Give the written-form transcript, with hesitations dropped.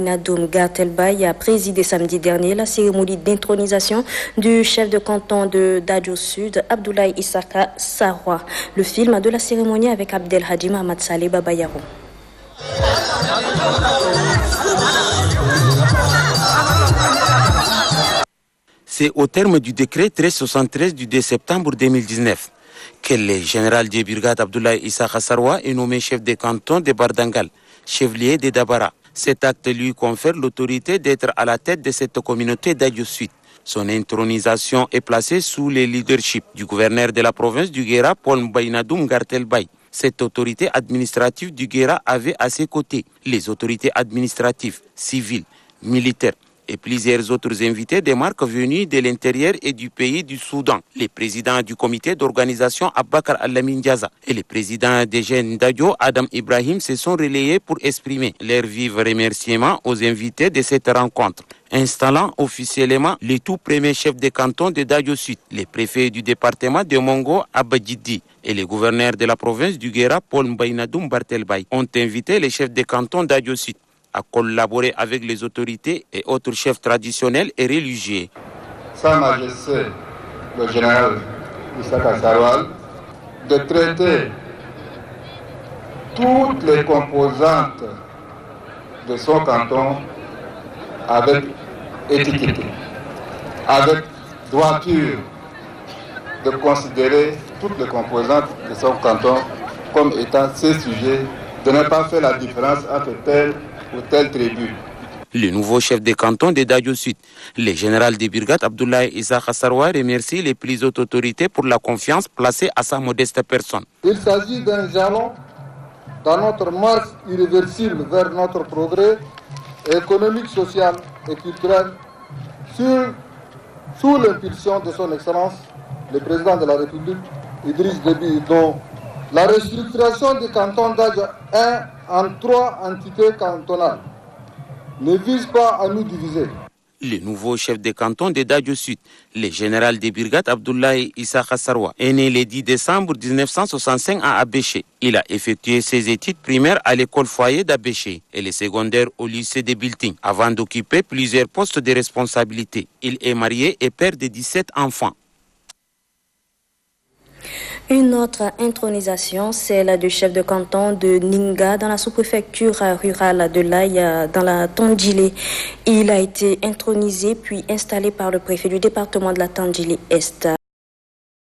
Nadoum Gartelbaï a présidé samedi dernier la cérémonie d'intronisation du chef de canton de Dadjo Sud, Abdoulaye Issaka Sarwa. Le film de la cérémonie avec Abdelhadi Mohamed Saleh Babayaro. C'est au terme du décret 1373 du 2 septembre 2019 que le général de brigade Abdoulaye Issaka Sarwa est nommé chef de canton de Bardangal, chevalier de Dabara. Cet acte lui confère l'autorité d'être à la tête de cette communauté d'Adjo Sud. Son intronisation est placée sous le leadership du gouverneur de la province du Guéra, Paul Mbaïnadoum Gartelbaï. Cette autorité administrative du Guéra avait à ses côtés les autorités administratives, civiles, militaires et plusieurs autres invités des marques venus de l'intérieur et du pays du Soudan. Les présidents du comité d'organisation Abakar Alamin Diaza et le président des jeunes d'Adjo, Adam Ibrahim, se sont relayés pour exprimer leurs vifs remerciements aux invités de cette rencontre, installant officiellement le tout premier chef de canton de Dadjo Sud, le préfet du département de Mongo, Abadjidi, et le gouverneur de la province du Guéra, Paul Mbaïnadoum Bartelbaï, ont invité les chefs de canton d'Adjo Sud à collaborer avec les autorités et autres chefs traditionnels et religieux. Sa Majesté, le général Issaka Sarwal, de traiter toutes les composantes de son canton avec étiquette, avec droiture, de considérer toutes les composantes de son canton comme étant ses sujets, de ne pas faire la différence entre tel ou telle tribu. Le nouveau chef de canton de Dadjo Sud, le général de brigade Abdoulaye Issaka Sarwa, remercie les plus hautes autorités pour la confiance placée à sa modeste personne. Il s'agit d'un jalon dans notre marche irréversible vers notre progrès économique, social et culturel sous l'impulsion de son Excellence, le président de la République, Idriss Déby, dont la restructuration du canton d'Adjo 1 en 3 entités cantonales ne vise pas à nous diviser. Le nouveau chef de canton de Dadjo Sud, le général de brigade Abdoulaye Issaka Sarwa, est né le 10 décembre 1965 à Abéché. Il a effectué ses études primaires à l'école foyer d'Abéché et les secondaires au lycée de Bilting, avant d'occuper plusieurs postes de responsabilité. Il est marié et père de 17 enfants. Une autre intronisation, celle du chef de canton de Ninga dans la sous-préfecture rurale de l'Aïe, dans la Tandjilé. Il a été intronisé puis installé par le préfet du département de la Tandjilé-Est.